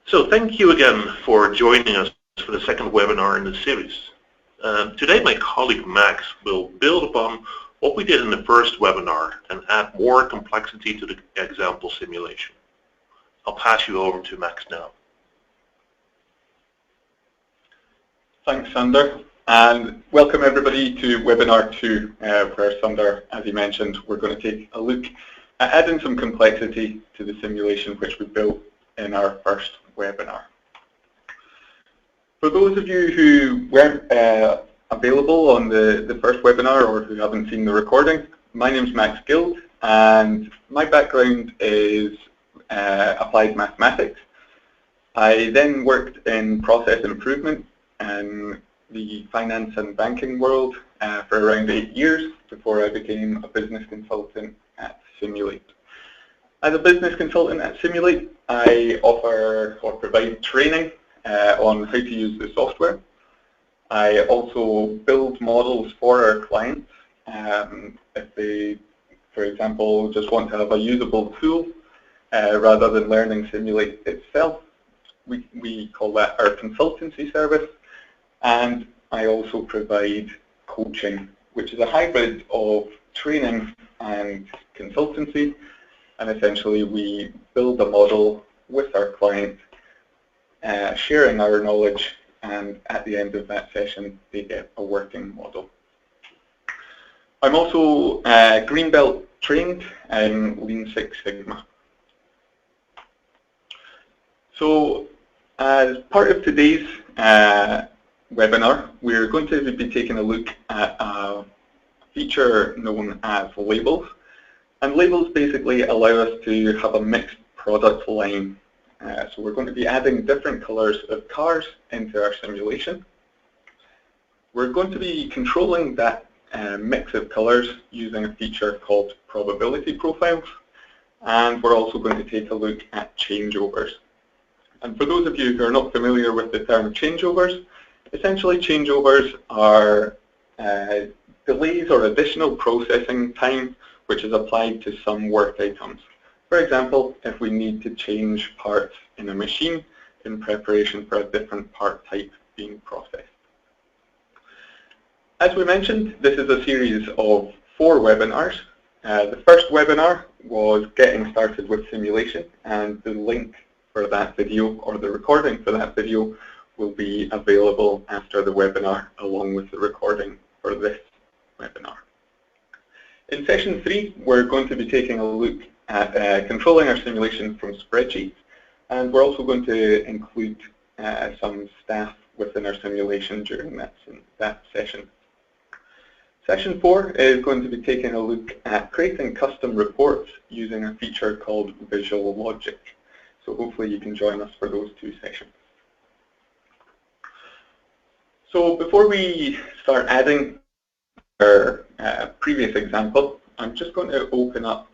So thank you again for joining us for the second webinar in the series. Today my colleague Max will build upon what we did in the first webinar and add more complexity to the example simulation. I'll pass you over to Max now. Thanks, Sander, and welcome everybody to webinar 2, where Sander, as he mentioned, we're going to take a look at adding some complexity to the simulation which we built in our first webinar. For those of you who weren't available on the first webinar or who haven't seen the recording, my name's Max Guild and my background is applied mathematics. I then worked in process improvement in the finance and banking world for around 8 years before I became a business consultant at Simulate. As a business consultant at Simulate, I offer or provide training on how to use the software. I also build models for our clients if they, for example, just want to have a usable tool rather than learning Simulate itself. We call that our consultancy service. And I also provide coaching, which is a hybrid of training and consultancy. And essentially, we build a model with our client, sharing our knowledge, and at the end of that session, they get a working model. I'm also Green Belt trained in Lean Six Sigma. So, as part of today's webinar, we're going to be taking a look at a feature known as labels. And labels basically allow us to have a mixed product line. So we're going to be adding different colors of cars into our simulation. We're going to be controlling that mix of colors using a feature called probability profiles. And we're also going to take a look at changeovers. And for those of you who are not familiar with the term changeovers, essentially changeovers are delays or additional processing time which is applied to some work items. For example, if we need to change parts in a machine in preparation for a different part type being processed. As we mentioned, this is a series of 4 webinars. The first webinar was getting started with simulation, and the link for that video or the recording for that video will be available after the webinar along with the recording for this webinar. In session 3, we're going to be taking a look at controlling our simulation from spreadsheets, and we're also going to include some staff within our simulation during that session. Session 4 is going to be taking a look at creating custom reports using a feature called Visual Logic. So hopefully you can join us for those 2 sessions. So before we start adding our previous example, I'm just going to open up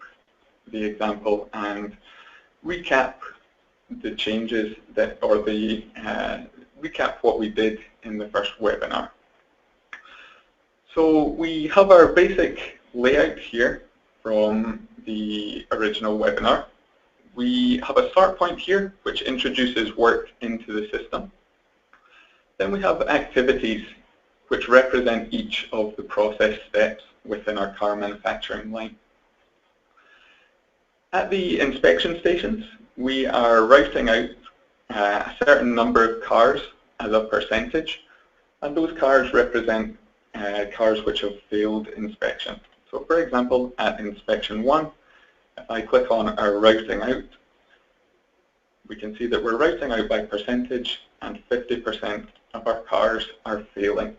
the example and recap the changes that, or the recap what we did in the first webinar. So we have our basic layout here from the original webinar. We have a start point here which introduces work into the system. Then we have activities which represent each of the process steps within our car manufacturing line. At the inspection stations, we are routing out a certain number of cars as a percentage, and those cars represent cars which have failed inspection. So for example, at inspection 1, if I click on our routing out, we can see that we're routing out by percentage and 50% of our cars are failing.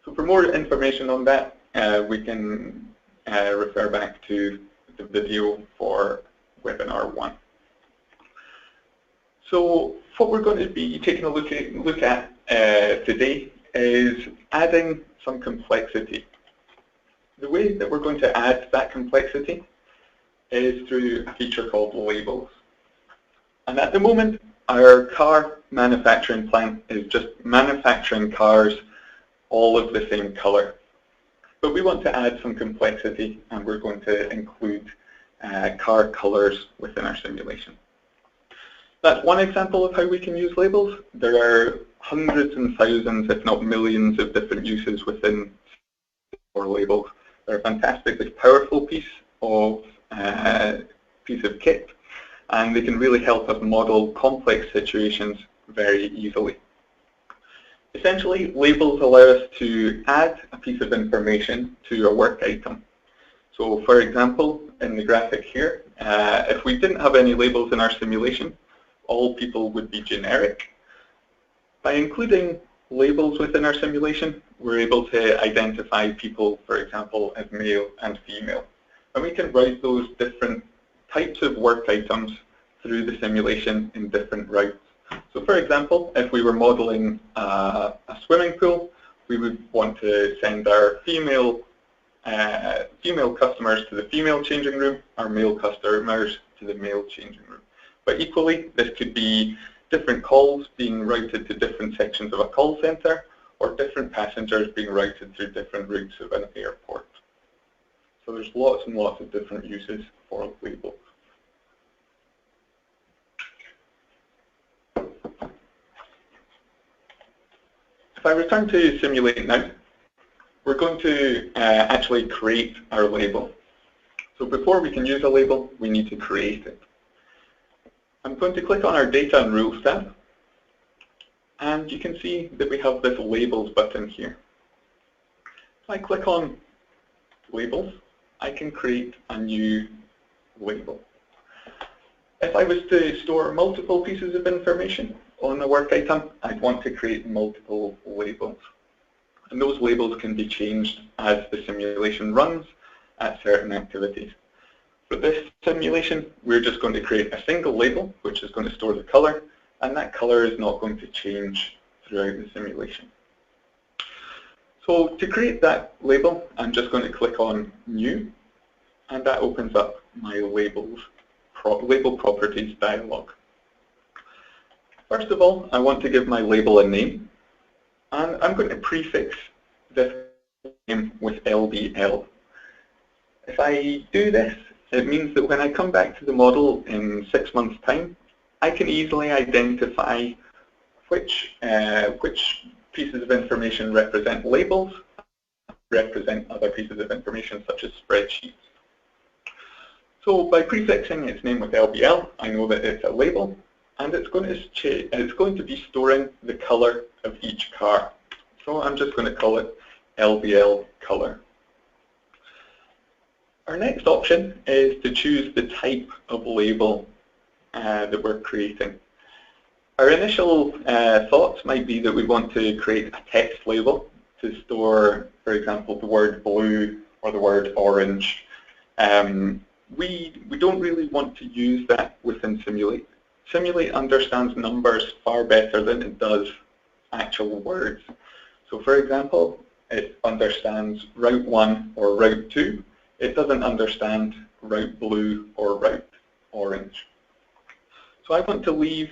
So for more information on that, we can refer back to the video for webinar 1. So what we're going to be taking a look at today is adding some complexity. The way that we're going to add that complexity is through a feature called labels. And at the moment, our car manufacturing plant is just manufacturing cars all of the same color. But we want to add some complexity, and we're going to include car colors within our simulation. That's one example of how we can use labels. There are hundreds and thousands, if not millions, of different uses within labels. They're a fantastically powerful piece of kit, and they can really help us model complex situations very easily. Essentially, labels allow us to add a piece of information to a work item. So, for example, in the graphic here, if we didn't have any labels in our simulation, all people would be generic. By including labels within our simulation, we're able to identify people, for example, as male and female. And we can route those different types of work items through the simulation in different routes. So for example, if we were modeling a swimming pool, we would want to send our female customers to the female changing room, our male customers to the male changing room. But equally, this could be different calls being routed to different sections of a call center, or different passengers being routed through different routes of an airport. So there's lots and lots of different uses for labels. If I return to Simulate now, we're going to actually create our label. So before we can use a label, we need to create it. I'm going to click on our Data and Rules tab, and you can see that we have this Labels button here. If I click on Labels, I can create a new label. If I was to store multiple pieces of information on a work item, I'd want to create multiple labels. And those labels can be changed as the simulation runs at certain activities. For this simulation, we're just going to create a single label, which is going to store the color, and that color is not going to change throughout the simulation. So to create that label, I'm just going to click on New, and that opens up my label properties dialog. First of all, I want to give my label a name, and I'm going to prefix this name with LBL. If I do this, it means that when I come back to the model in 6 months' time, I can easily identify which pieces of information represent labels, represent other pieces of information such as spreadsheets. So by prefixing its name with LBL, I know that it's a label, and it's going to be storing the color of each car. So I'm just going to call it LBL color. Our next option is to choose the type of label that we're creating. Our initial thoughts might be that we want to create a text label to store, for example, the word blue or the word orange. We don't really want to use that within Simulate. Simulate understands numbers far better than it does actual words. So for example, it understands route 1 or route 2. It doesn't understand route blue or route orange. So I want to leave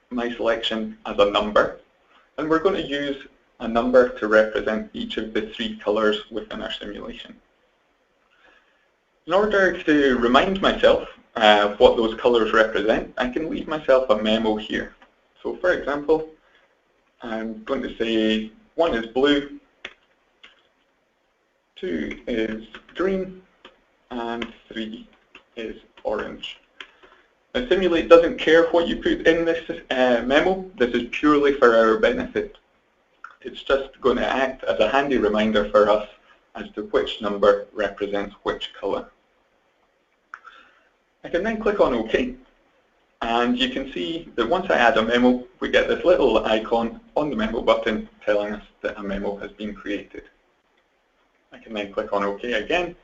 my selection as a number, and we're going to use a number to represent each of the 3 colors within our simulation. In order to remind myself what those colors represent, I can leave myself a memo here. So for example, I'm going to say 1 is blue, 2 is green, and 3 is orange. Now Simulate doesn't care what you put in this memo. This is purely for our benefit. It's just going to act as a handy reminder for us as to which number represents which color. I can then click on OK, and you can see that once I add a memo, we get this little icon on the memo button telling us that a memo has been created. I can then click on OK again,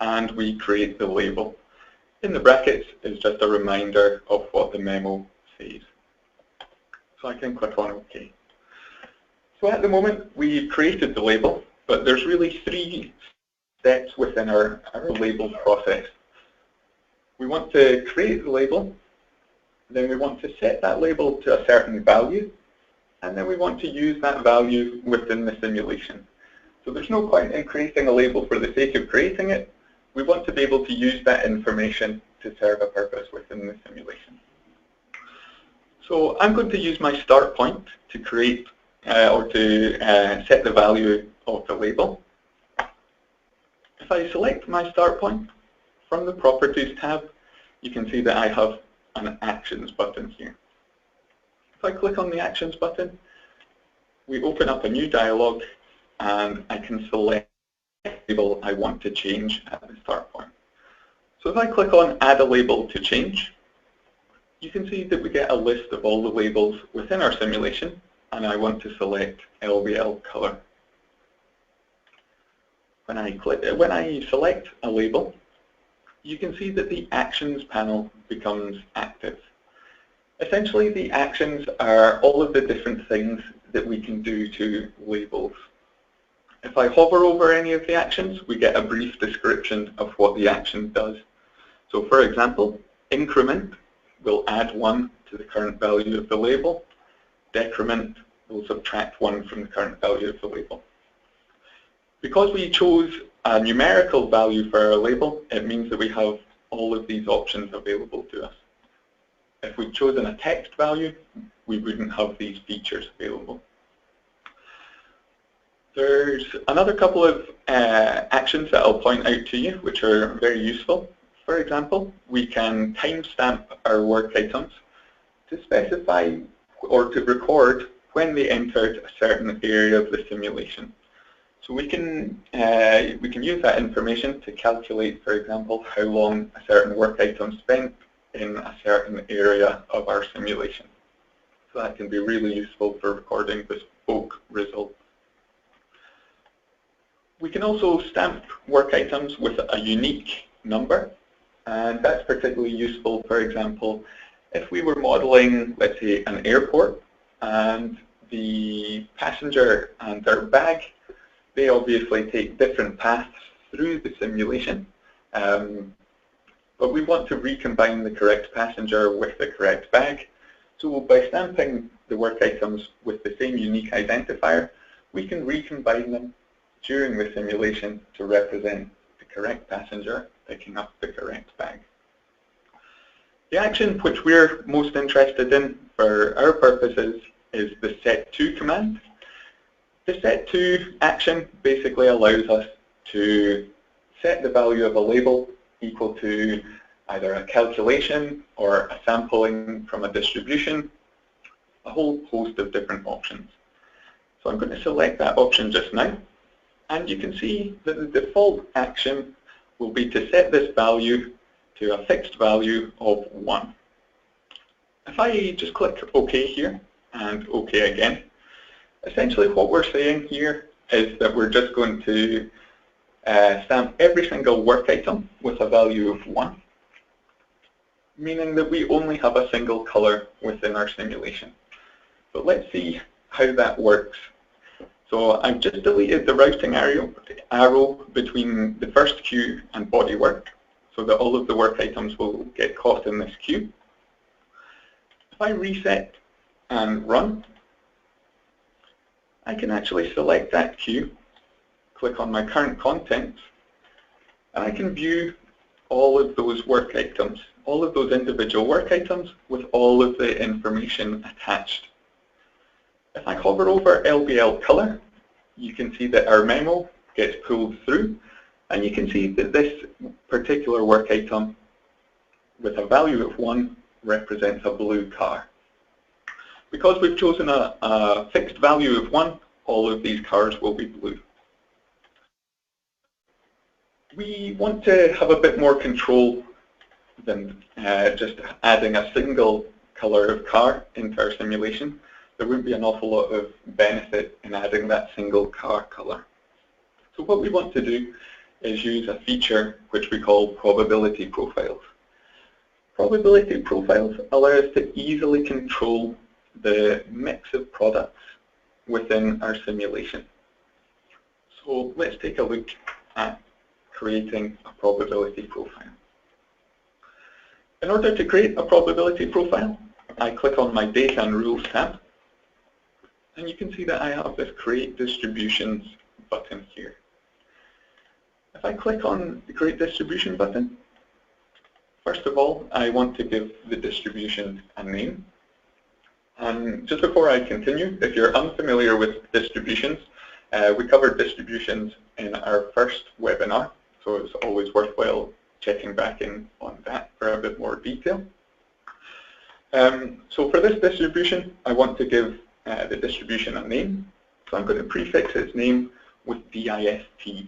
and we create the label. In the brackets is just a reminder of what the memo says. So I can click on OK. So at the moment, we've created the label, but there's really 3 steps within our label process. We want to create the label, then we want to set that label to a certain value, and then we want to use that value within the simulation. So there's no point in creating a label for the sake of creating it. We want to be able to use that information to serve a purpose within the simulation. So I'm going to use my start point to create or to set the value of the label. If I select my start point from the Properties tab, you can see that I have an Actions button here. If I click on the Actions button, we open up a new dialog and I can select the label I want to change at the start point. So if I click on Add a Label to Change, you can see that we get a list of all the labels within our simulation, and I want to select LBL Color. When I select a label, you can see that the Actions panel becomes active. Essentially, the actions are all of the different things that we can do to labels. If I hover over any of the actions, we get a brief description of what the action does. So for example, increment will add 1 to the current value of the label. Decrement will subtract 1 from the current value of the label. Because we chose a numerical value for our label, it means that we have all of these options available to us. If we'd chosen a text value, we wouldn't have these features available. There's another couple of actions that I'll point out to you, which are very useful. For example, we can timestamp our work items to specify or to record when they entered a certain area of the simulation. So we can use that information to calculate, for example, how long a certain work item spent in a certain area of our simulation. So that can be really useful for recording bespoke results. We can also stamp work items with a unique number, and that's particularly useful, for example, if we were modeling, let's say, an airport, and the passenger and their bag, they obviously take different paths through the simulation, but we want to recombine the correct passenger with the correct bag. So by stamping the work items with the same unique identifier, we can recombine them during the simulation to represent the correct passenger picking up the correct bag. The action which we're most interested in for our purposes is the set_to command. The set_to action basically allows us to set the value of a label equal to either a calculation or a sampling from a distribution, a whole host of different options. So I'm going to select that option just now, and you can see that the default action will be to set this value to a fixed value of 1. If I just click OK here and OK again, essentially what we're saying here is that we're just going to stamp every single work item with a value of 1, meaning that we only have a single color within our simulation. But let's see how that works. So I've just deleted the routing arrow between the first queue and bodywork, so that all of the work items will get caught in this queue. If I reset and run, I can actually select that queue, click on my current contents, and I can view all of those work items, all of those individual work items with all of the information attached. If I hover over LBL Color, you can see that our memo gets pulled through, and you can see that this particular work item with a value of 1 represents a blue car. Because we've chosen a fixed value of 1, all of these cars will be blue. We want to have a bit more control than just adding a single color of car into our simulation. There wouldn't be an awful lot of benefit in adding that single car color. So what we want to do is use a feature which we call probability profiles. Probability profiles allow us to easily control the mix of products within our simulation. So let's take a look at creating a probability profile. In order to create a probability profile, I click on my Data and Rules tab, and you can see that I have this Create Distributions button here. If I click on the Create Distribution button, first of all, I want to give the distribution a name. And just before I continue, if you're unfamiliar with distributions, we covered distributions in our first webinar, so it's always worthwhile checking back in on that for a bit more detail. So for this distribution, I want to give the distribution a name, so I'm going to prefix its name with DIST.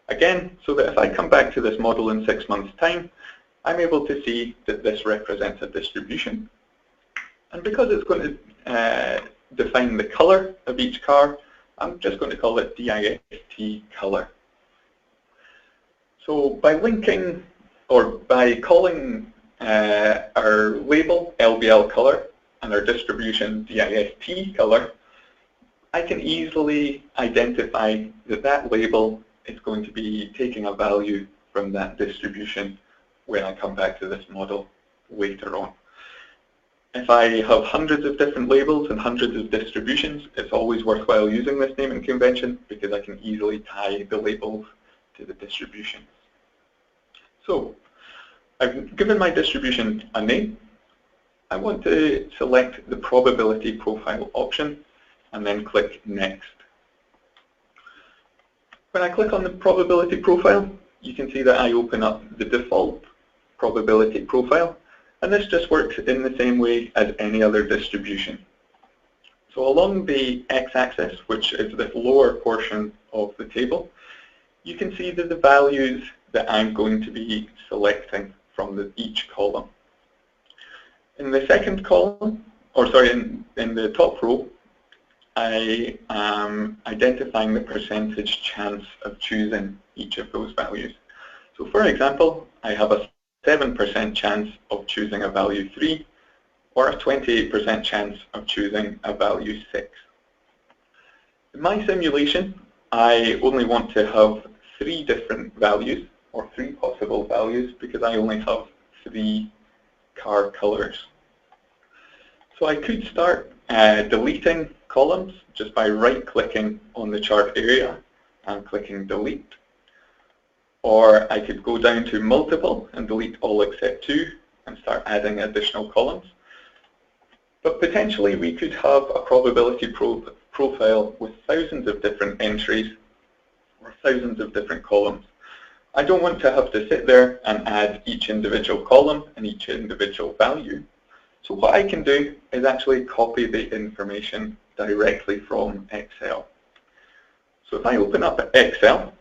Again, so that if I come back to this model in 6 months' time, I'm able to see that this represents a distribution. And because it's going to define the color of each car, I'm just going to call it DIST color. So by linking, or by calling our label LBL color and our distribution DIST color, I can easily identify that that label is going to be taking a value from that distribution when I come back to this model later on. If I have hundreds of different labels and hundreds of distributions, it's always worthwhile using this naming convention because I can easily tie the labels to the distributions. So I've given my distribution a name. I want to select the probability profile option and then click Next. When I click on the probability profile, you can see that I open up the default probability profile, and this just works in the same way as any other distribution. So along the x-axis, which is the lower portion of the table, you can see that the values that I'm going to be selecting from each column. In the second column, or sorry, in the top row, I am identifying the percentage chance of choosing each of those values. So for example, I have a 7% chance of choosing a value 3, or a 28% chance of choosing a value 6. In my simulation, I only want to have 3 different values, or 3 possible values, because I only have 3 car colors. So I could start deleting columns just by right-clicking on the chart area and clicking delete. Or I could go down to multiple and delete all except 2 and start adding additional columns. But potentially we could have a probability profile with thousands of different entries or thousands of different columns. I don't want to have to sit there and add each individual column and each individual value. So what I can do is actually copy the information directly from Excel. So if I open up Excel,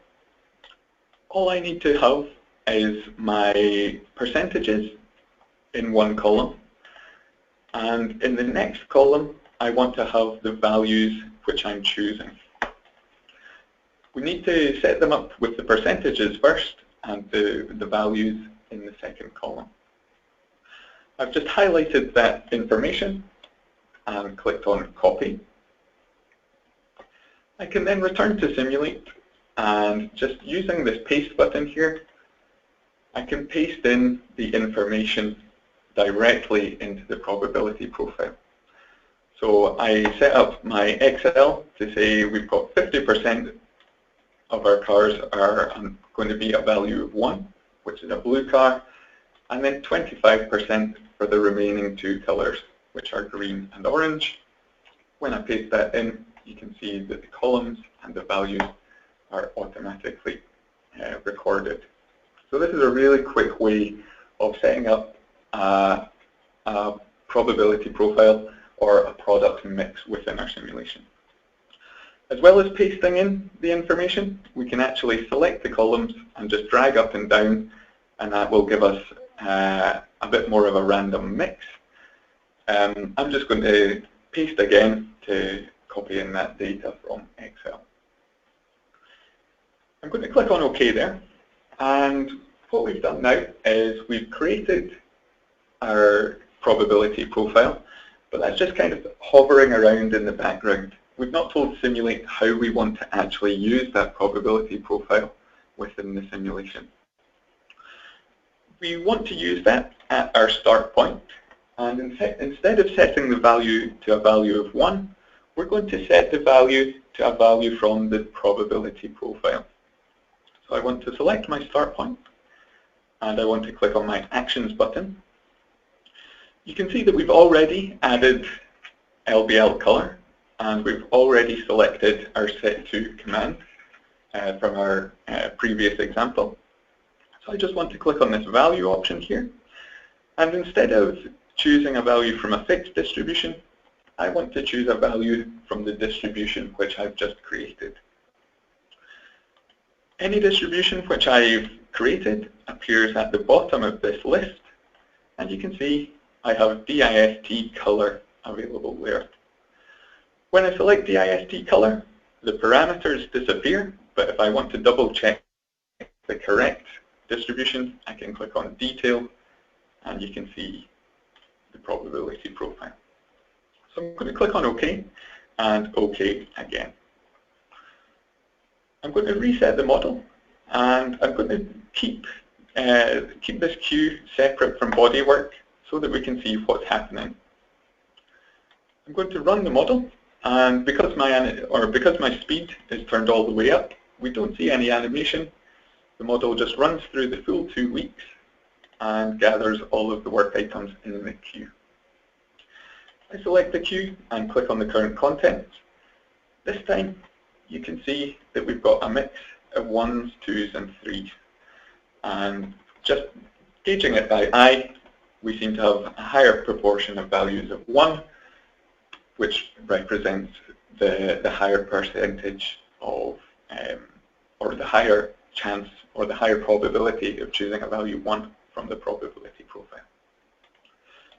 all I need to have is my percentages in one column, and in the next column I want to have the values which I'm choosing. We need to set them up with the percentages first and the values in the second column. I've just highlighted that information and clicked on Copy. I can then return to Simulate, and just using this Paste button here, I can paste in the information directly into the probability profile. So I set up my Excel to say we've got 50% of our cars are going to be a value of 1, which is a blue car, and then 25% for the remaining 2 colors, which are green and orange. When I paste that in, you can see that the columns and the values are automatically recorded. So this is a really quick way of setting up a probability profile or a product mix within our simulation. As well as pasting in the information, we can actually select the columns and just drag up and down, and that will give us a bit more of a random mix. I'm just going to paste again to copy in that data from Excel. I'm going to click on OK there, and what we've done now is we've created our probability profile, but that's just kind of hovering around in the background. We've not told Simulate how we want to actually use that probability profile within the simulation. We want to use that at our start point, and instead of setting the value to a value of 1, we're going to set the value to a value from the probability profile. So I want to select my start point, and I want to click on my Actions button. You can see that we've already added LBL color, and we've already selected our set2 command from our previous example. So I just want to click on this value option here, and instead of choosing a value from a fixed distribution, I want to choose a value from the distribution which I've just created. Any distribution which I've created appears at the bottom of this list, and you can see I have DIST color available there. When I select DIST color, the parameters disappear, but if I want to double check the correct distribution, I can click on detail, and you can see the probability profile. So I'm going to click on OK, and OK again. I'm going to reset the model, and I'm going to keep this queue separate from bodywork so that we can see what's happening. I'm going to run the model, and because my speed is turned all the way up, we don't see any animation. The model just runs through the full 2 weeks and gathers all of the work items in the queue. I select the queue and click on the current contents. This time you can see that we've got a mix of 1s, 2s and 3s. And just gauging it by eye, we seem to have a higher proportion of values of 1, which represents the higher percentage of, or the higher chance, or the higher probability of choosing a value 1 from the probability profile.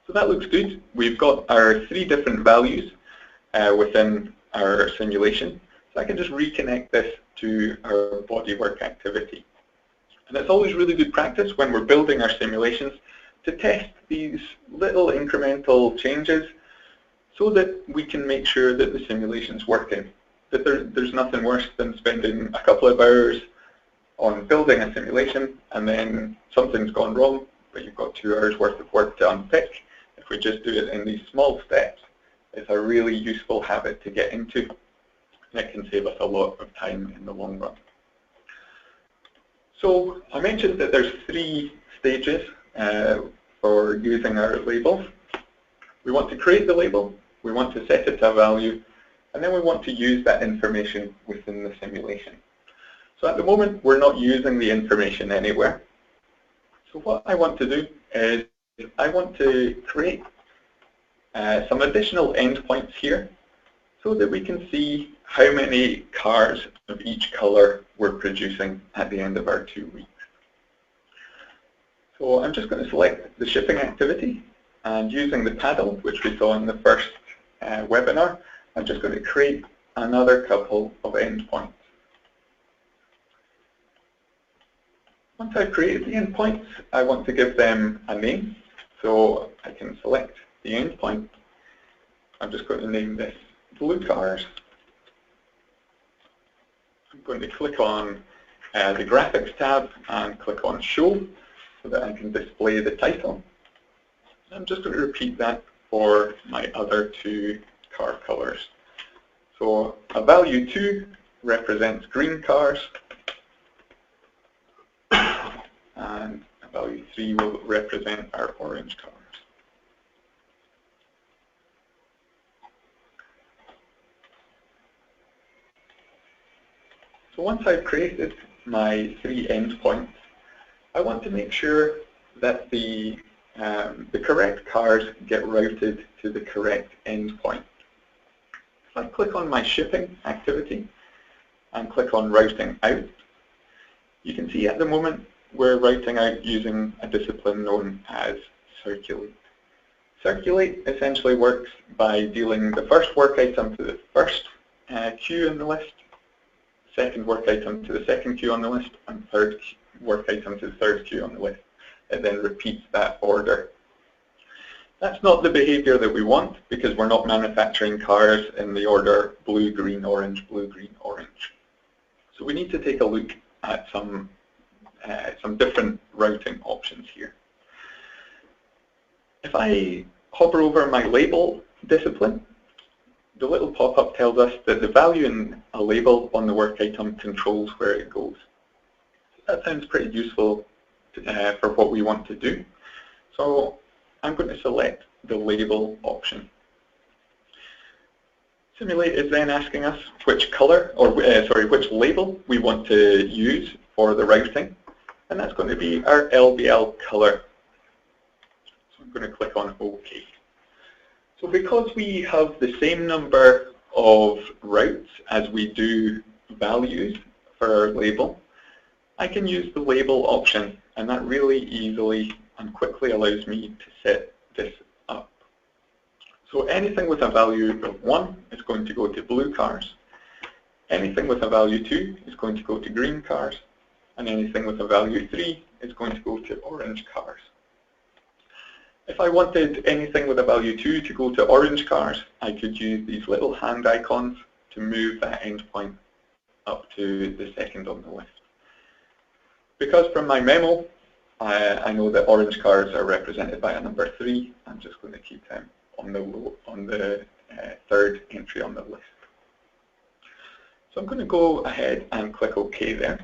So that looks good. We've got our 3 different values within our simulation. So I can just reconnect this to our bodywork activity. And it's always really good practice when we're building our simulations to test these little incremental changes so that we can make sure that the simulation's working. That there's nothing worse than spending a couple of hours on building a simulation and then something's gone wrong, but you've got 2 hours worth of work to unpick. If we just do it in these small steps, it's a really useful habit to get into, and it can save us a lot of time in the long run. So I mentioned that there's 3 stages for using our labels. We want to create the label, we want to set it to a value, and then we want to use that information within the simulation. So at the moment, we're not using the information anywhere. So what I want to do is I want to create some additional endpoints here so that we can see how many cars of each color we're producing at the end of our 2 weeks. So I'm just going to select the shipping activity, and using the paddle, which we saw in the first webinar, I'm just going to create another couple of endpoints. Once I've created the endpoints, I want to give them a name. So I can select the endpoint. I'm just going to name this blue cars. I'm going to click on the graphics tab and click on show so that I can display the title. I'm just going to repeat that for my other 2 car colors. So a value 2 represents green cars, and a value 3 will represent our orange cars. So once I've created my 3 endpoints, I want to make sure that the correct cars get routed to the correct endpoint. If I click on my shipping activity and click on routing out, you can see at the moment we're routing out using a discipline known as Circulate. Circulate essentially works by dealing the first work item to the first queue on the list, second work item to the second queue on the list, and third work item to the third queue on the list. It then repeats that order. That's not the behavior that we want because we're not manufacturing cars in the order blue, green, orange, blue, green, orange. So we need to take a look at some different routing options here. If I hover over my label discipline, the little pop-up tells us that the value in a label on the work item controls where it goes. That sounds pretty useful for what we want to do. So I'm going to select the label option. Simulate is then asking us which color, or which label we want to use for the routing, and that's going to be our LBL color. So I'm going to click on OK. So because we have the same number of routes as we do values for our label, I can use the label option, and that really easily and quickly allows me to set this up. So anything with a value of 1 is going to go to blue cars, anything with a value 2 is going to go to green cars, and anything with a value 3 is going to go to orange cars. If I wanted anything with a value 2 to go to orange cars, I could use these little hand icons to move that endpoint up to the second on the list. Because from my memo, I know that orange cars are represented by a number 3, I'm just going to keep them on the third entry on the list. So I'm going to go ahead and click OK there.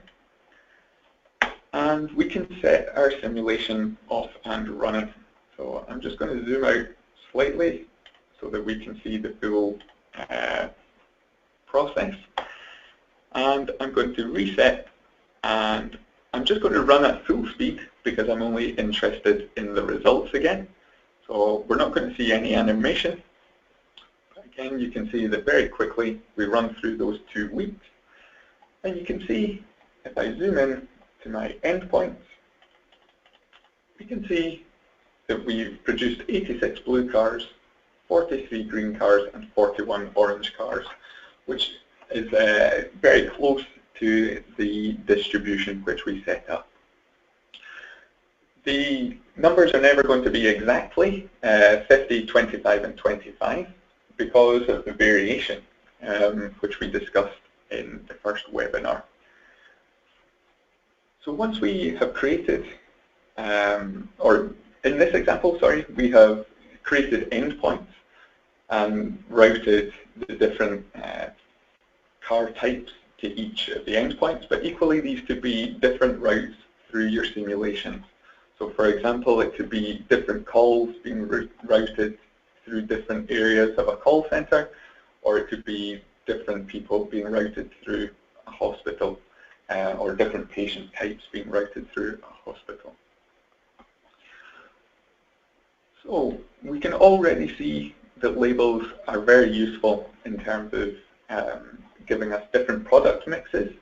And we can set our simulation off and running. So I'm just going to zoom out slightly so that we can see the full process. And I'm going to reset, and I'm just going to run at full speed because I'm only interested in the results again. So we're not going to see any animation. But again, you can see that very quickly we run through those 2 weeks. And you can see, if I zoom in to my endpoints, we can see that we've produced 86 blue cars, 43 green cars, and 41 orange cars, which is very close to the distribution which we set up. The numbers are never going to be exactly 50, 25, and 25 because of the variation which we discussed in the first webinar. So once we have created, or in this example, sorry, we have created endpoints and routed the different car types to each of the endpoints, but equally these could be different routes through your simulations. So for example, it could be different calls being routed through different areas of a call center, or it could be different people being routed through a hospital, or different patient types being routed through a hospital. So we can already see that labels are very useful in terms of giving us different product mixes,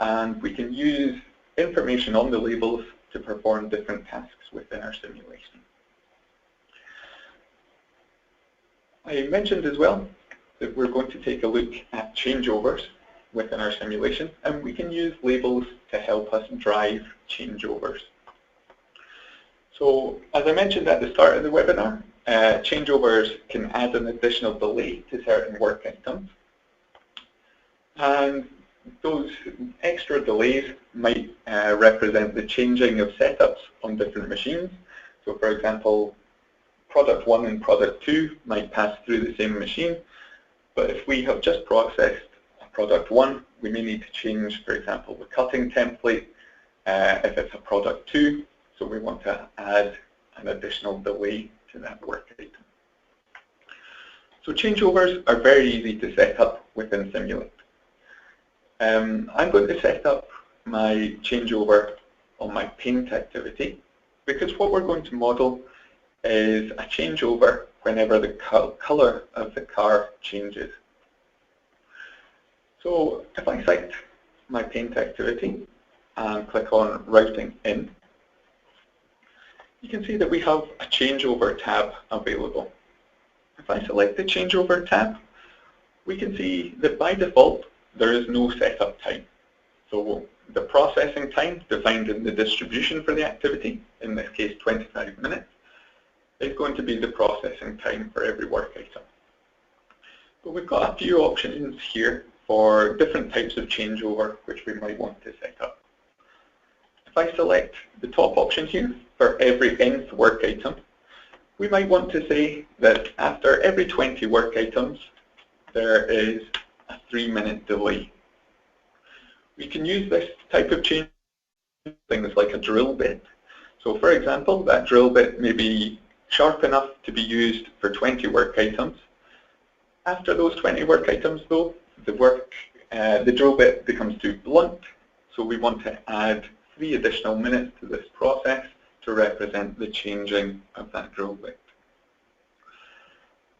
and we can use information on the labels to perform different tasks within our simulation. I mentioned as well that we're going to take a look at changeovers within our simulation, and we can use labels to help us drive changeovers. So as I mentioned at the start of the webinar, changeovers can add an additional delay to certain work items. And those extra delays might represent the changing of setups on different machines. So for example, product 1 and product 2 might pass through the same machine, but if we have just processed product 1, we may need to change, for example, the cutting template if it's a product 2, so we want to add an additional delay to that work item. So changeovers are very easy to set up within Simulate. I'm going to set up my changeover on my paint activity, because what we're going to model is a changeover whenever the color of the car changes. So if I select my paint activity and click on Routing In, you can see that we have a changeover tab available. If I select the changeover tab, we can see that by default there is no setup time. So the processing time defined in the distribution for the activity, in this case 25 minutes, is going to be the processing time for every work item. But we've got a few options here for different types of changeover which we might want to set up. If I select the top option here for every nth work item, we might want to say that after every 20 work items there is a 3-minute delay. We can use this type of change things like a drill bit. So for example, that drill bit may be sharp enough to be used for 20 work items, After those 20 work items though, the drill bit becomes too blunt, so we want to add 3 additional minutes to this process to represent the changing of that drill bit.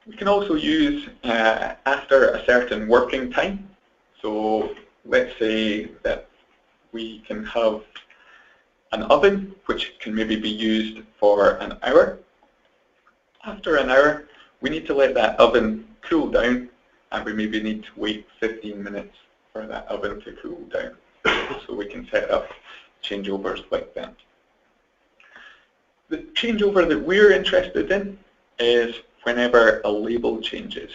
We can also use after a certain working time. So let's say that we can have an oven which can maybe be used for an hour. After an hour, we need to let that oven cool down, and we maybe need to wait 15 minutes for that oven to cool down. So we can set up changeovers like that. The changeover that we're interested in is whenever a label changes.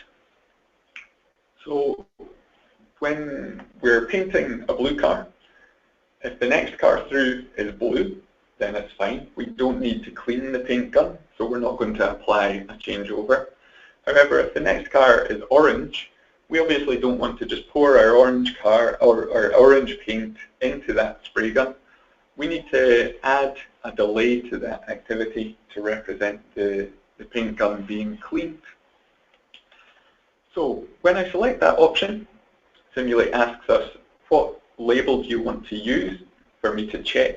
So when we're painting a blue car, if the next car through is blue, then it's fine. We don't need to clean the paint gun, so we're not going to apply a changeover. However, if the next car is orange, we obviously don't want to just pour our orange car or our orange paint into that spray gun. We need to add a delay to that activity to represent the paint gun being cleaned. So when I select that option, Simulate asks us, what label do you want to use for me to check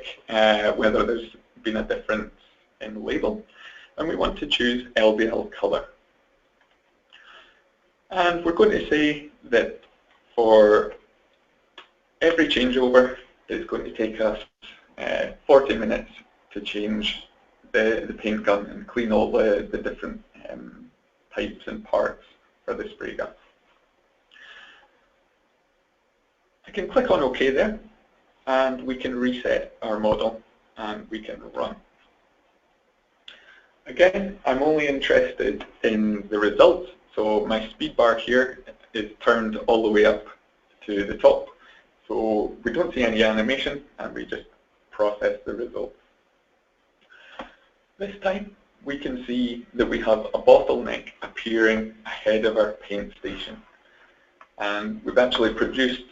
whether there's been a difference in the label? And we want to choose LBL color. And we're going to say that for every changeover, it's going to take us 40 minutes to change the paint gun and clean all the different types and parts for the spray gun. I can click on OK there, and we can reset our model and we can run. Again, I'm only interested in the results, so my speed bar here is turned all the way up to the top. So we don't see any animation, and we just process the results. This time, we can see that we have a bottleneck appearing ahead of our paint station. And we've actually produced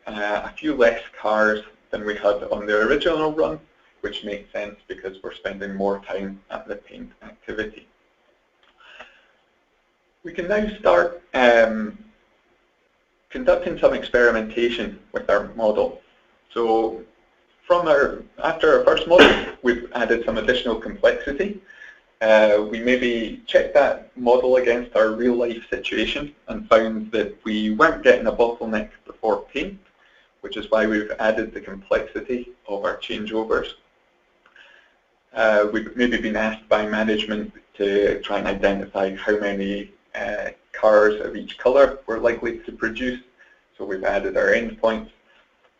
a few less cars than we had on the original run, which makes sense because we're spending more time at the paint activity. We can now start conducting some experimentation with our model. So after our first model, we've added some additional complexity. We maybe checked that model against our real-life situation and found that we weren't getting a bottleneck before paint, which is why we've added the complexity of our changeovers. We've maybe been asked by management to try and identify how many cars of each colour we're likely to produce, so we've added our endpoints.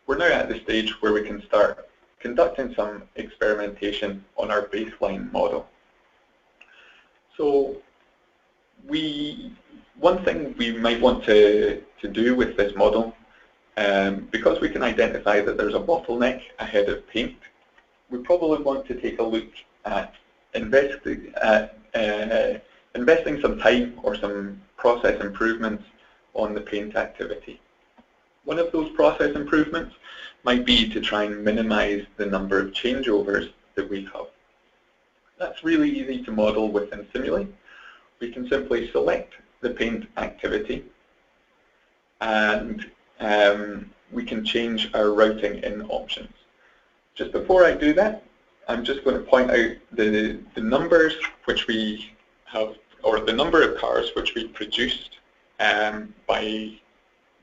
We're now at the stage where we can start conducting some experimentation on our baseline model. So one thing we might want to do with this model, because we can identify that there's a bottleneck ahead of paint, we probably want to take a look at investing some time or some process improvements on the paint activity. One of those process improvements might be to try and minimize the number of changeovers that we have. That's really easy to model within Simulate. We can simply select the paint activity, and we can change our routing in options. Just before I do that, I'm just going to point out the numbers which we have, or the number of cars which we produced by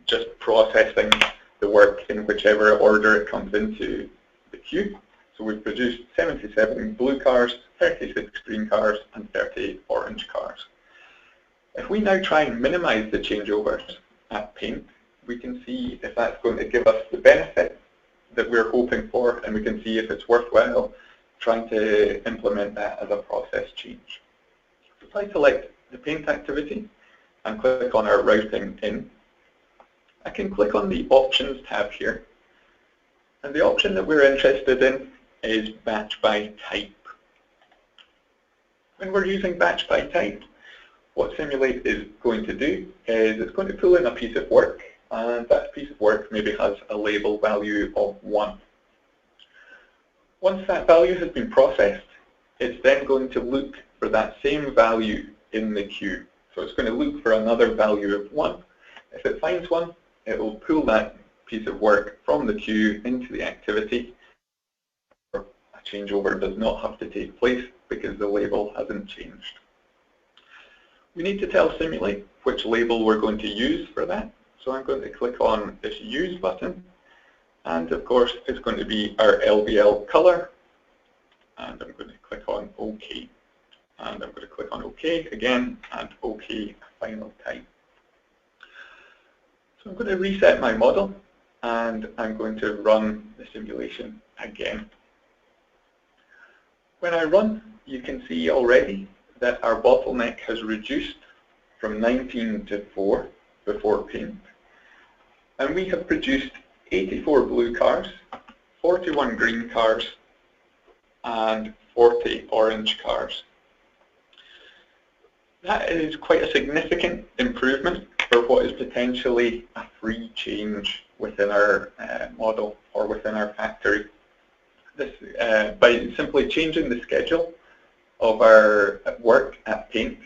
just processing the work in whichever order it comes into the queue. So we've produced 77 blue cars, 36 green cars, and 38 orange cars. If we now try and minimize the changeovers at paint, we can see if that's going to give us the benefit that we're hoping for, and we can see if it's worthwhile trying to implement that as a process change. So if I select the paint activity and click on our routing in, I can click on the options tab here, and the option that we're interested in is batch by type. When we're using batch by type, what Simulate is going to do is it's going to pull in a piece of work, and that piece of work maybe has a label value of 1. Once that value has been processed, it's then going to look for that same value in the queue. So it's going to look for another value of 1. If it finds 1, it will pull that piece of work from the queue into the activity. A changeover does not have to take place because the label hasn't changed. We need to tell Simulate which label we're going to use for that. So I'm going to click on this Use button. And of course, it's going to be our LBL color. And I'm going to click on OK. And I'm going to click on OK again, and OK a final time. So I'm going to reset my model, and I'm going to run the simulation again. When I run, you can see already that our bottleneck has reduced from 19 to 4 before paint. And we have produced 84 blue cars, 41 green cars, and 40 orange cars. That is quite a significant improvement for what is potentially a free change within our model or within our factory. This, by simply changing the schedule of our work at paint,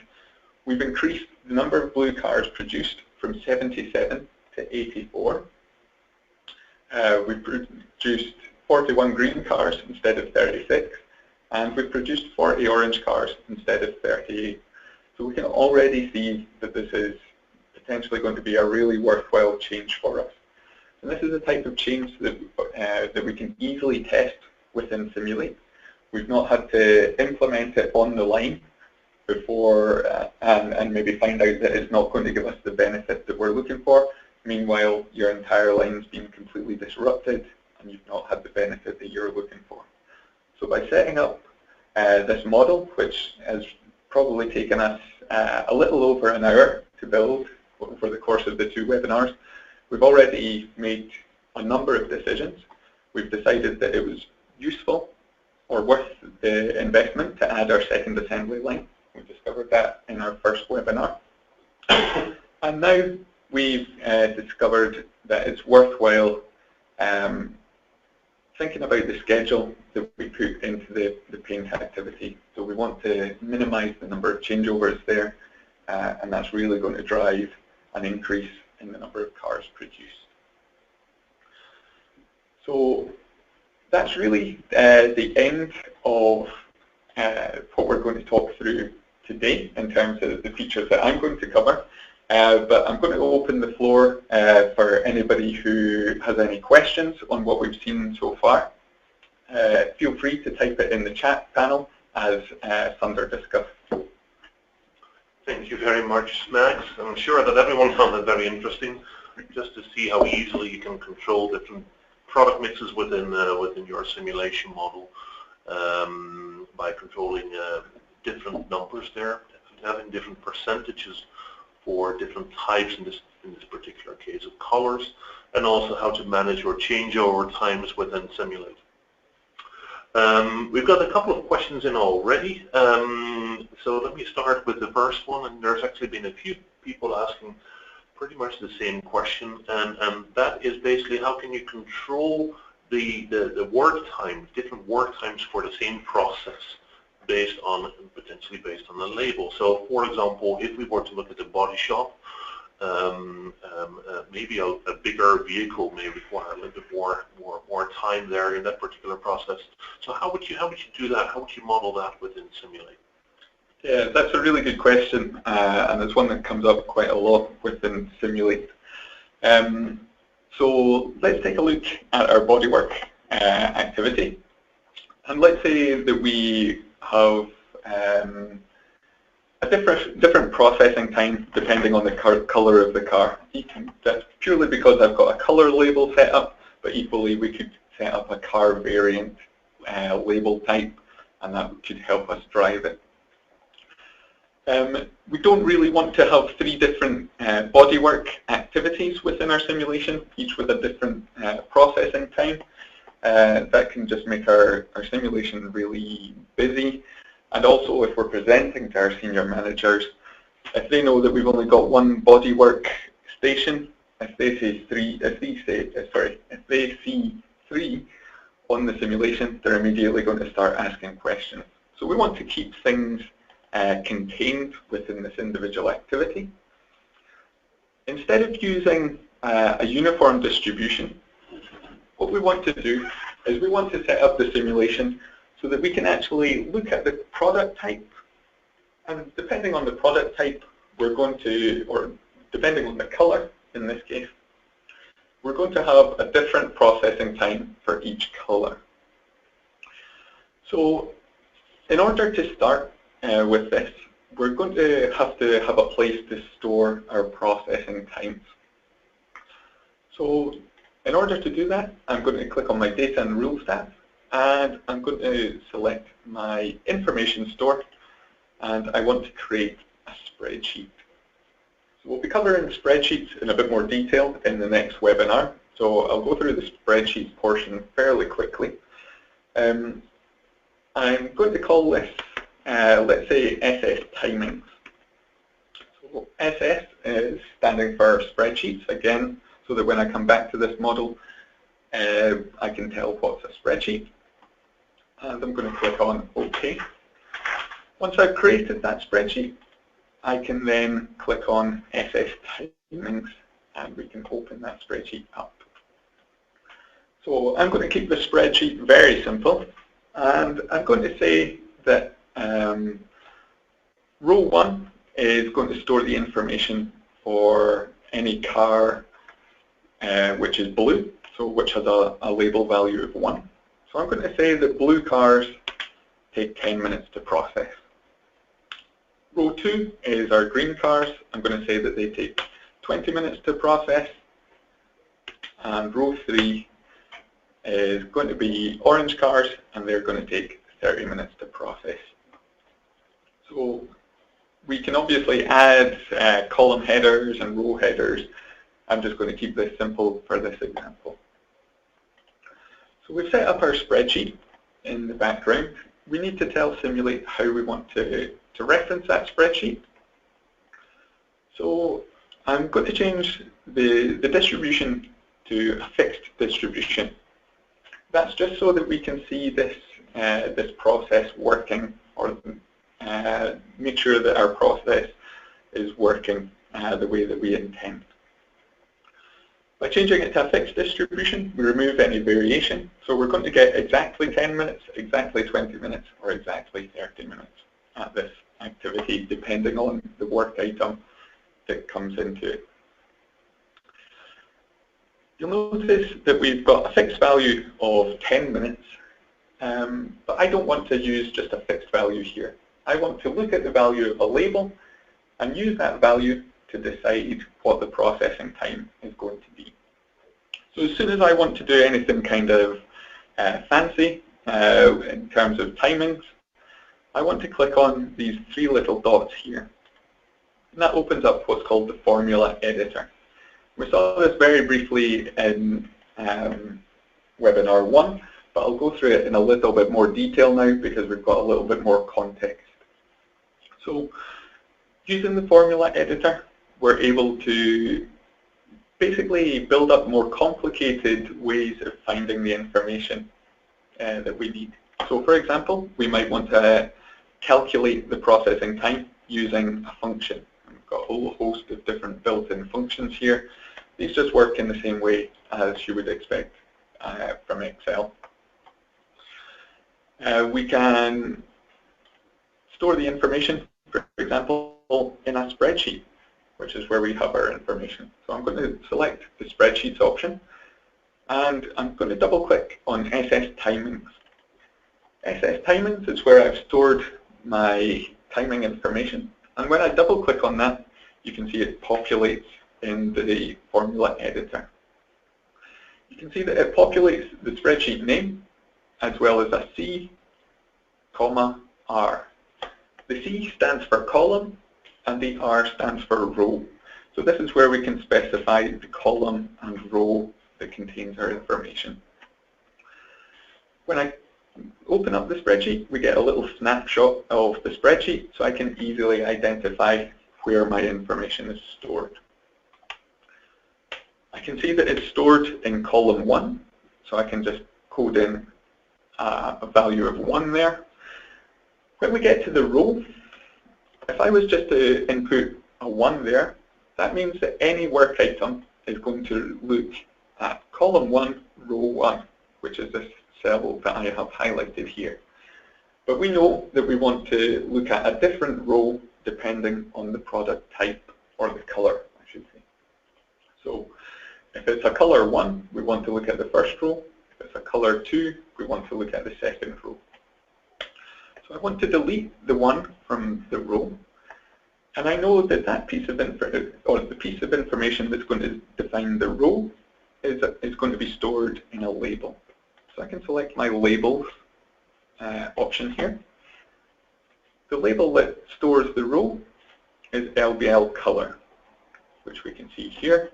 we've increased the number of blue cars produced from 77 to 84. We've produced 41 green cars instead of 36, and we've produced 40 orange cars instead of 38. So we can already see that this is potentially going to be a really worthwhile change for us. And this is the type of change that, that we can easily test within Simulate. We've not had to implement it on the line before and maybe find out that it's not going to give us the benefit that we're looking for. Meanwhile, your entire line's been completely disrupted and you've not had the benefit that you're looking for. So by setting up this model, which has probably taken us a little over an hour to build over the course of the 2 webinars, we've already made a number of decisions. We've decided that it was useful or worth the investment to add our second assembly line. We discovered that in our first webinar. And now we've discovered that it's worthwhile thinking about the schedule that we put into the paint activity. So we want to minimize the number of changeovers there, and that's really going to drive an increase in the number of cars produced. So that's really the end of what we're going to talk through today in terms of the features that I'm going to cover. But I'm going to open the floor for anybody who has any questions on what we've seen so far. Feel free to type it in the chat panel as Sander discussed. Thank you very much, Max. I'm sure that everyone found it very interesting just to see how easily you can control different product mixes within your simulation model by controlling different numbers there, having different percentages for different types in this particular case of colors, and also how to manage your changeover times within Simulate. We've got a couple of questions in already, so let me start with the first one, and there's actually been a few people asking pretty much the same question, and that is basically how can you control the work times, different work times for the same process potentially based on the label. So for example, if we were to look at the body shop, maybe a bigger vehicle may require a little bit more time there in that particular process. So how would you do that? How would you model that within Simulate? Yeah, that's a really good question, and it's one that comes up quite a lot within Simulate. So let's take a look at our bodywork activity, and let's say that we have a different processing time depending on the color of the car. That's purely because I've got a color label set up, but equally we could set up a car variant label type, and that could help us drive it. We don't really want to have 3 different bodywork activities within our simulation, each with a different processing time. That can just make our simulation really busy. And also, if we're presenting to our senior managers, if they know that we've only got 1 bodywork station, if they see 3 on the simulation, they're immediately going to start asking questions. So we want to keep things contained within this individual activity. Instead of using a uniform distribution, what we want to do is we want to set up the simulation so that we can actually look at the product type, and depending on the product type, we're going to, or depending on the color in this case, we're going to have a different processing time for each color. So in order to start with this, we're going to have a place to store our processing times. So in order to do that, I'm going to click on my Data and Rules tab, and I'm going to select my information store, and I want to create a spreadsheet. So we'll be covering spreadsheets in a bit more detail in the next webinar, so I'll go through the spreadsheets portion fairly quickly. I'm going to call this, let's say, SS Timings. So SS is standing for spreadsheets, again, so that when I come back to this model, I can tell what's a spreadsheet. And I'm going to click on OK. Once I've created that spreadsheet, I can then click on SS Timings, and we can open that spreadsheet up. So I'm going to keep the spreadsheet very simple, and I'm going to say that row 1 is going to store the information for any car which is blue, so which has a label value of 1. So I'm going to say that blue cars take 10 minutes to process. Row 2 is our green cars. I'm going to say that they take 20 minutes to process. And row 3 is going to be orange cars, and they're going to take 30 minutes to process. So we can obviously add column headers and row headers. I'm just going to keep this simple for this example. So we've set up our spreadsheet in the background. We need to tell Simulate how we want to reference that spreadsheet. So I'm going to change the distribution to a fixed distribution. That's just so that we can see this, this process working, or make sure that our process is working the way that we intend. By changing it to a fixed distribution, we remove any variation. So we're going to get exactly 10 minutes, exactly 20 minutes, or exactly 30 minutes at this activity, depending on the work item that comes into it. You'll notice that we've got a fixed value of 10 minutes, but I don't want to use just a fixed value here. I want to look at the value of a label and use that value to decide what the processing time is going to be. So as soon as I want to do anything kind of fancy in terms of timings, I want to click on these 3 little dots here. And that opens up what's called the formula editor. We saw this very briefly in webinar 1, but I'll go through it in a little bit more detail now because we've got a little bit more context. So using the formula editor, we're able to basically build up more complicated ways of finding the information that we need. So for example, we might want to calculate the processing time using a function. We've got a whole host of different built-in functions here. These just work in the same way as you would expect from Excel. We can store the information, for example, in a spreadsheet, which is where we have our information. So I'm going to select the Spreadsheets option, and I'm going to double-click on SS Timings. SS Timings is where I've stored my timing information, and when I double-click on that, you can see it populates in the formula editor. You can see that it populates the spreadsheet name as well as a C, comma, R. The C stands for column and the R stands for row. So this is where we can specify the column and row that contains our information. When I open up the spreadsheet, we get a little snapshot of the spreadsheet, so I can easily identify where my information is stored. I can see that it's stored in column 1, so I can just code in a value of 1 there. When we get to the row, if I was just to input a 1 there, that means that any work item is going to look at column 1, row 1, which is this cell that I have highlighted here. But we know that we want to look at a different row depending on the product type, or the color, I should say. So if it's a color 1, we want to look at the first row. If it's a color 2, we want to look at the second row. So I want to delete the 1 from the row. And I know that that piece of the piece of information that's going to define the row is going to be stored in a label. So I can select my labels option here. The label that stores the row is LBL color, which we can see here.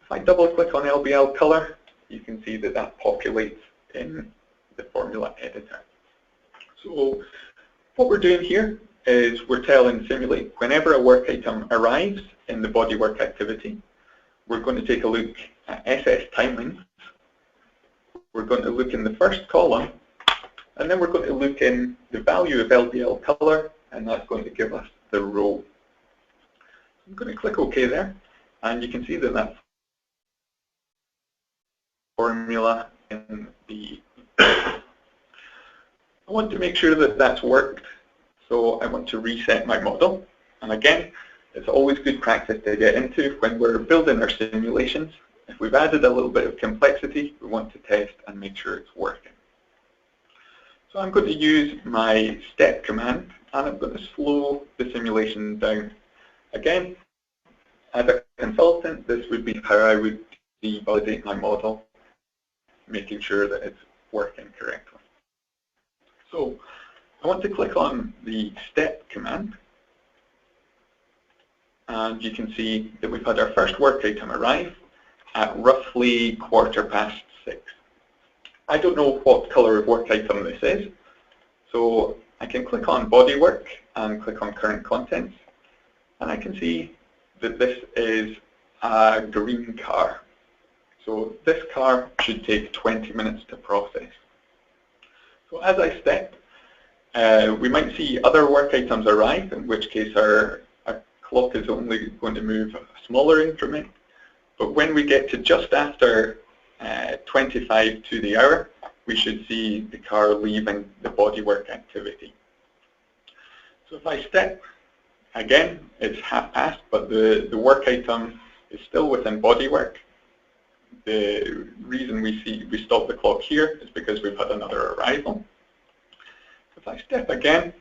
If I double click on LBL color, you can see that that populates in the formula editor. So what we're doing here is we're telling Simulate whenever a work item arrives in the bodywork activity, we're going to take a look at SS timings. We're going to look in the first column, and then we're going to look in the value of LBL color, and that's going to give us the row. I'm going to click OK there, and you can see that that formula in the I want to make sure that that's worked, so I want to reset my model. And again, it's always good practice to get into when we're building our simulations. If we've added a little bit of complexity, we want to test and make sure it's working. So I'm going to use my step command, and I'm going to slow the simulation down. Again, as a consultant, this would be how I would validate my model, making sure that it's working correctly. So I want to click on the step command, and you can see that we've had our first work item arrive at roughly 6:15. I don't know what color of work item this is, so I can click on bodywork and click on current contents, and I can see that this is a green car. So this car should take 20 minutes to process. So as I step, we might see other work items arrive, in which case our clock is only going to move a smaller increment. But when we get to just after 25 to the hour, we should see the car leaving the bodywork activity. So if I step, again, it's 6:30, but the work item is still within bodywork. The reason we stop the clock here is because we've had another arrival. If I step again,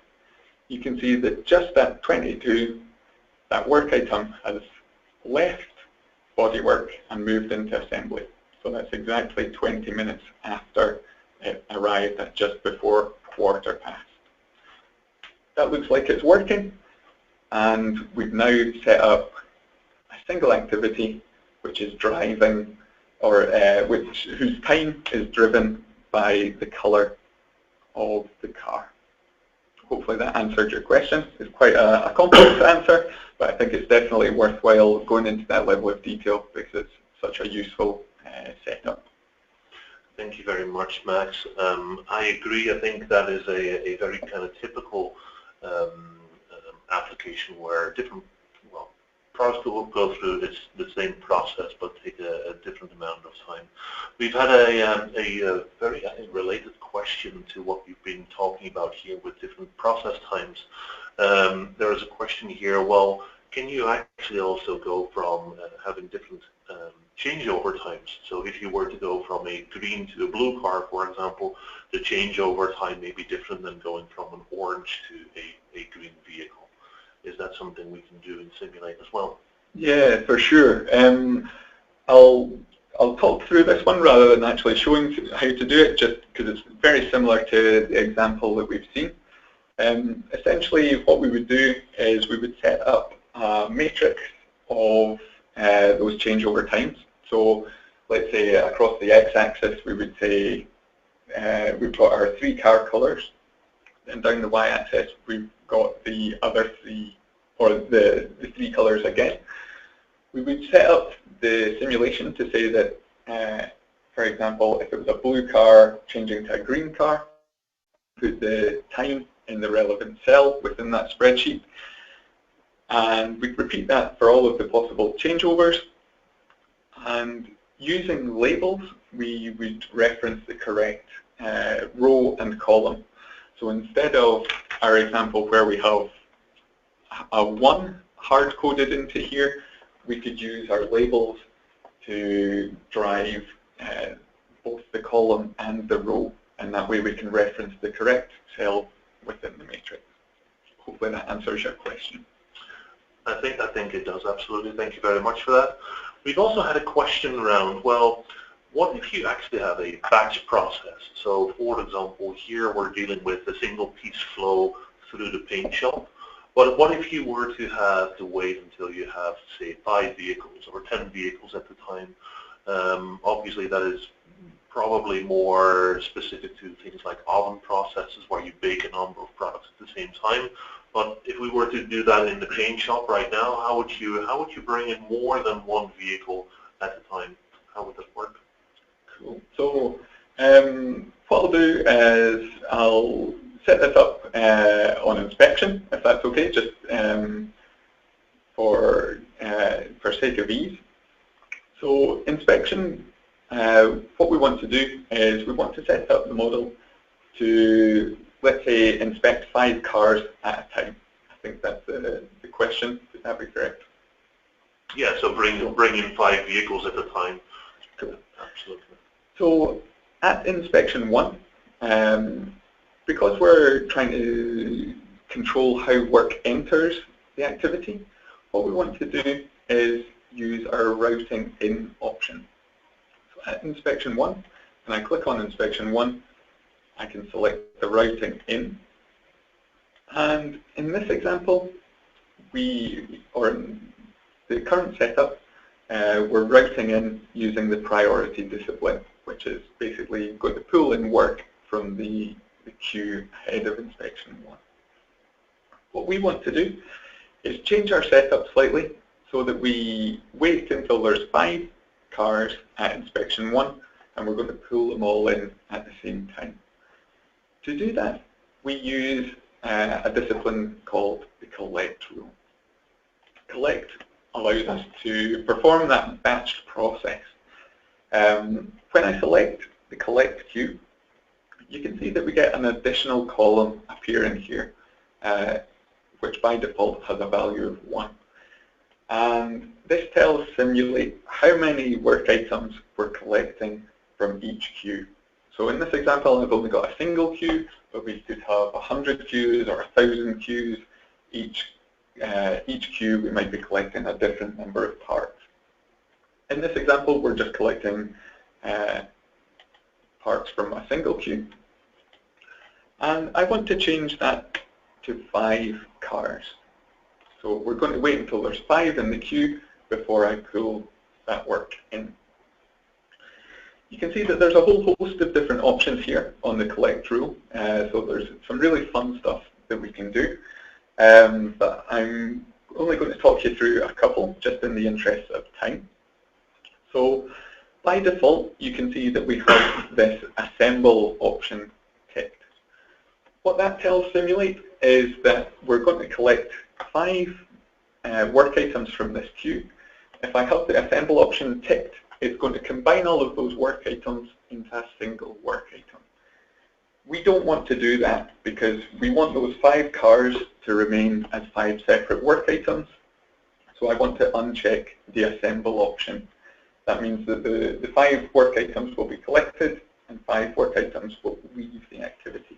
you can see that just at 22, that work item has left bodywork and moved into assembly. So that's exactly 20 minutes after it arrived at just before 1/4 past. That looks like it's working, and we've now set up a single activity which is driving, or whose time is driven by the color of the car. Hopefully that answered your question. It's quite a complex answer, but I think it's definitely worthwhile going into that level of detail because it's such a useful setup. Thank you very much, Max. I agree. I think that is a very kind of typical application where different products will go through the same process but take a different amount of time. We've had a very, I think, related question to what we've been talking about here with different process times. There is a question here, well, can you actually also go from having different changeover times? So if you were to go from a green to a blue car, for example, the changeover time may be different than going from an orange to a green vehicle. Is that something we can do in Simulate as well? Yeah, for sure. I'll talk through this one rather than actually showing how to do it, just because it's very similar to the example that we've seen. Essentially, what we would do is we would set up a matrix of those changeover times. So let's say across the x-axis we would say we've got our 3 car colors, and down the y-axis we've got the other 3, or the 3 colors again. We would set up the simulation to say that, for example, if it was a blue car changing to a green car, put the time in the relevant cell within that spreadsheet, And we repeat that for all of the possible changeovers. And using labels, we would reference the correct row and column. So instead of our example where we have a 1 hard-coded into here, we could use our labels to drive both the column and the row, and that way we can reference the correct cell within the matrix. Hopefully that answers your question. I think it does, absolutely. Thank you very much for that. We've also had a question around, well, what if you actually have a batch process? So, for example, here we're dealing with a single piece flow through the paint shop. But what if you were to have to wait until you have, say, 5 vehicles or 10 vehicles at the time? Obviously, that is probably more specific to things like oven processes where you bake a number of products at the same time. But if we were to do that in the paint shop right now, how would you bring in more than 1 vehicle at a time? How would that work? Cool. So what I'll do is I'll set this up on inspection, if that's okay, just for sake of ease. So inspection, what we want to do is we want to set up the model to, let's say, inspect 5 cars at a time. I think that's the question. Would that be correct? Yeah, so bring in 5 vehicles at a time. Cool. Absolutely. So at inspection 1, because we're trying to control how work enters the activity, what we want to do is use our routing in option. So at inspection 1, when I click on inspection 1, I can select the routing in. And in this example, or in the current setup, we're routing in using the priority discipline, which is basically going to pull in work from the queue ahead of inspection 1. What we want to do is change our setup slightly so that we wait until there's 5 cars at inspection 1, and we're going to pull them all in at the same time. To do that, we use a discipline called the collect rule. Collect allows us to perform that batched process. When I select the collect queue, you can see that we get an additional column appearing here, which by default has a value of 1. And this tells Simulate how many work items we're collecting from each queue. So in this example, I've only got a single queue, but we could have 100 queues or 1,000 queues. Each queue, we might be collecting a different number of parts. In this example, we're just collecting parts from a single queue. And I want to change that to 5 cars. So we're going to wait until there's 5 in the queue before I pull that work in. You can see that there's a whole host of different options here on the collect rule. So there's some really fun stuff that we can do. But I'm only going to talk you through a couple, just in the interest of time. So by default, you can see that we have this assemble option ticked. What that tells Simulate is that we're going to collect 5 work items from this queue. If I have the assemble option ticked, it's going to combine all of those work items into a single work item. We don't want to do that because we want those 5 cars to remain as 5 separate work items. So I want to uncheck the assemble option. That means that the 5 work items will be collected and 5 work items will leave the activity.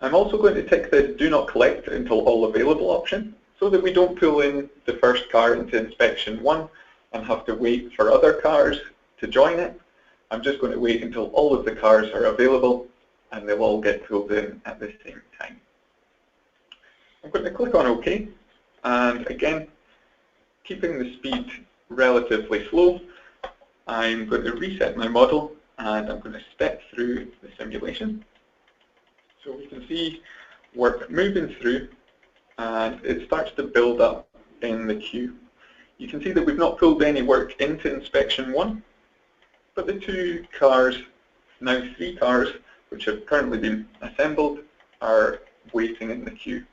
I'm also going to tick the do not collect until all available option so that we don't pull in the first car into inspection 1 and have to wait for other cars to join it. I'm just going to wait until all of the cars are available and they'll all get pulled in at the same time. I'm going to click on OK, and again, keeping the speed relatively slow, I'm going to reset my model and I'm going to step through the simulation. So we can see work moving through and it starts to build up in the queue. You can see that we've not pulled any work into inspection 1, but the 2 cars, now 3 cars, which have currently been assembled, are waiting in the queue.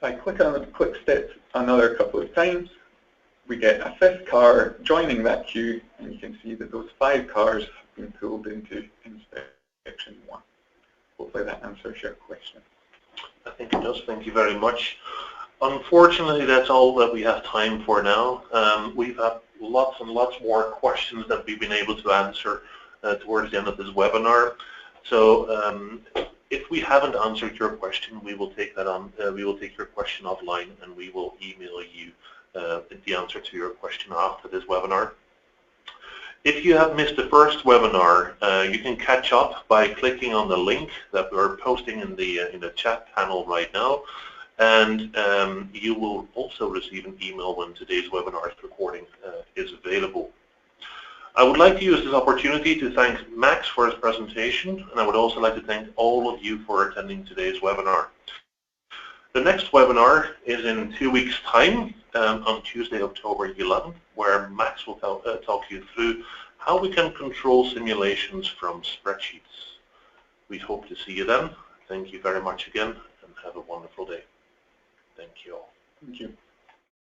If I click on the click step another couple of times, we get a fifth car joining that queue, and you can see that those 5 cars have been pulled into inspection 1. Hopefully that answers your question. I think it does. Thank you very much. Unfortunately, that's all that we have time for now. We've had lots and lots more questions that we've been able to answer towards the end of this webinar. So if we haven't answered your question, we will take that on. We will take your question offline, and we will email you the answer to your question after this webinar. If you have missed the first webinar, you can catch up by clicking on the link that we're posting in the chat panel right now, and you will also receive an email when today's webinar recording is available. I would like to use this opportunity to thank Max for his presentation, and I would also like to thank all of you for attending today's webinar. The next webinar is in 2 weeks' time, on Tuesday, October 11th, where Max will talk you through how we can control simulations from spreadsheets. We hope to see you then. Thank you very much again, and have a wonderful day. Thank you all. Thank you.